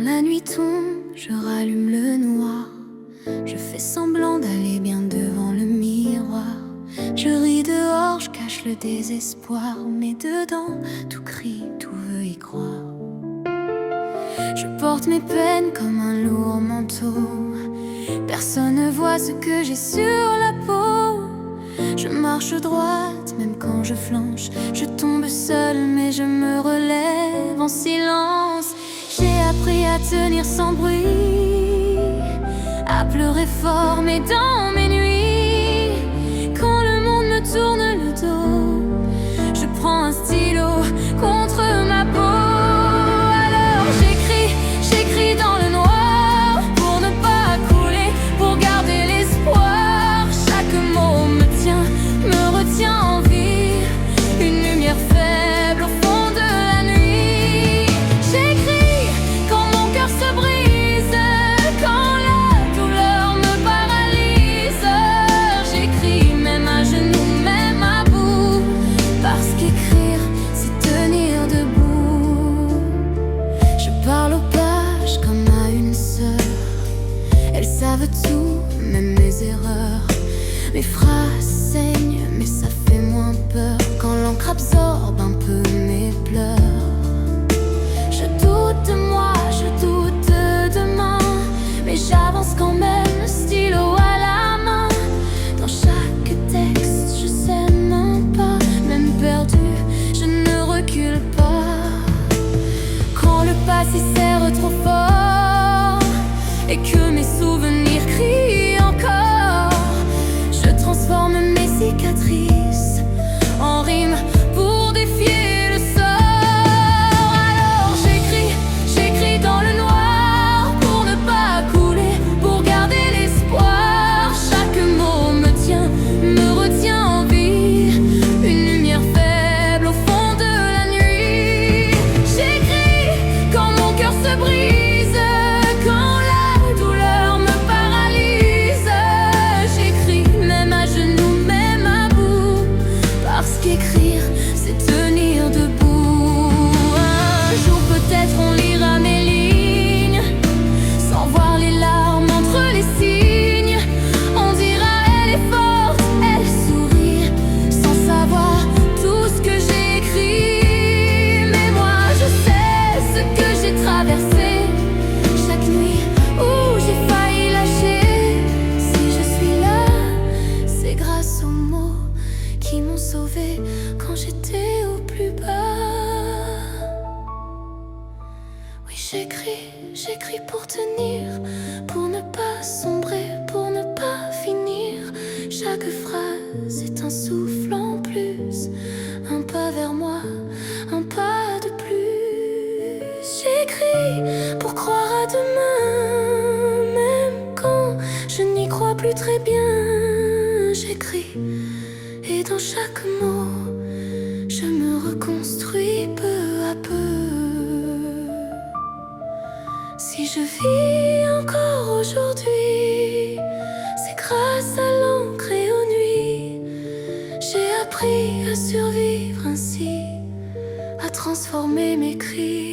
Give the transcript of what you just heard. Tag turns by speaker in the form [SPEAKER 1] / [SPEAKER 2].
[SPEAKER 1] la nuit tombe, je rallume le noir. Je fais semblant d'aller bien devant le miroir. Je ris dehors, je cache le désespoir, mais dedans, tout crie, tout veut y croire. Je porte mes peines comme un lourd manteau. Personne ne voit ce que j'ai sur la peau. Je marche droite, même quand je flanche. Je tombe seule, mais je me relève en silence. J'ai appris à tenir sans bruit, à pleurer fort, mais dans mes nuits. Quand le monde me tourne le dos, je prends un stylo contre ma peau. Alors j'écris dans le noir, pour ne pas couler, pour garder l'espoir. Chaque mot me retient en vie, une lumière faible au fond de la nuit. J'écris quand mon cœur se brise, quand la douleur me paralyse. J'écris même à genoux, même à bout, parce qu'écrire c'est tenir debout. Je parle aux pages comme à une sœur. Elles savent tout, même mes erreurs. Mes phrases saignent, mais ça fait moins peur quand l'encre absorbe un peu mes pleurs. Je doute de moi, je doute de demain, mais j'avance quand même, stylo à la main. Dans chaque texte, je sème un pas, même perdu, je ne recule pas. Quand le passé serre trop fort et que mes souvenirs crient encore, je transforme mes cicatrices en rimes pour défier le sort. Alors j'écris dans le noir, pour ne pas couler, pour garder l'espoir. Chaque mot me retient en vie, une lumière faible au fond de la nuit. J'écris quand mon cœur se brise, quand la douleur me paralyse. J'écris même à genoux, même à bout, parce qu'écrire c'est tenir debout. Un jour peut-être on lira mes lignes, sans voir les larmes entre les signes. On dira elle est forte, elle sourit, sans savoir tout ce que j'ai écrit. Mais moi je sais ce que j'ai traversé, chaque nuit où j'ai failli lâcher. Si je suis là, c'est grâce aux mots qui m'ont sauvé quand j'étais au plus bas. Oui, j'écris pour tenir, pour ne pas sombrer, pour ne pas finir. Chaque phrase est un souffle en plus, un pas vers moi, un pas de plus. J'écris pour croire à demain, même quand je n'y crois plus très bien. J'écris et dans chaque mot, je me reconstruis peu à peu. Si je vis encore aujourd'hui, c'est grâce à l'encre et aux nuits. J'ai appris à survivre ainsi, à transformer mes cris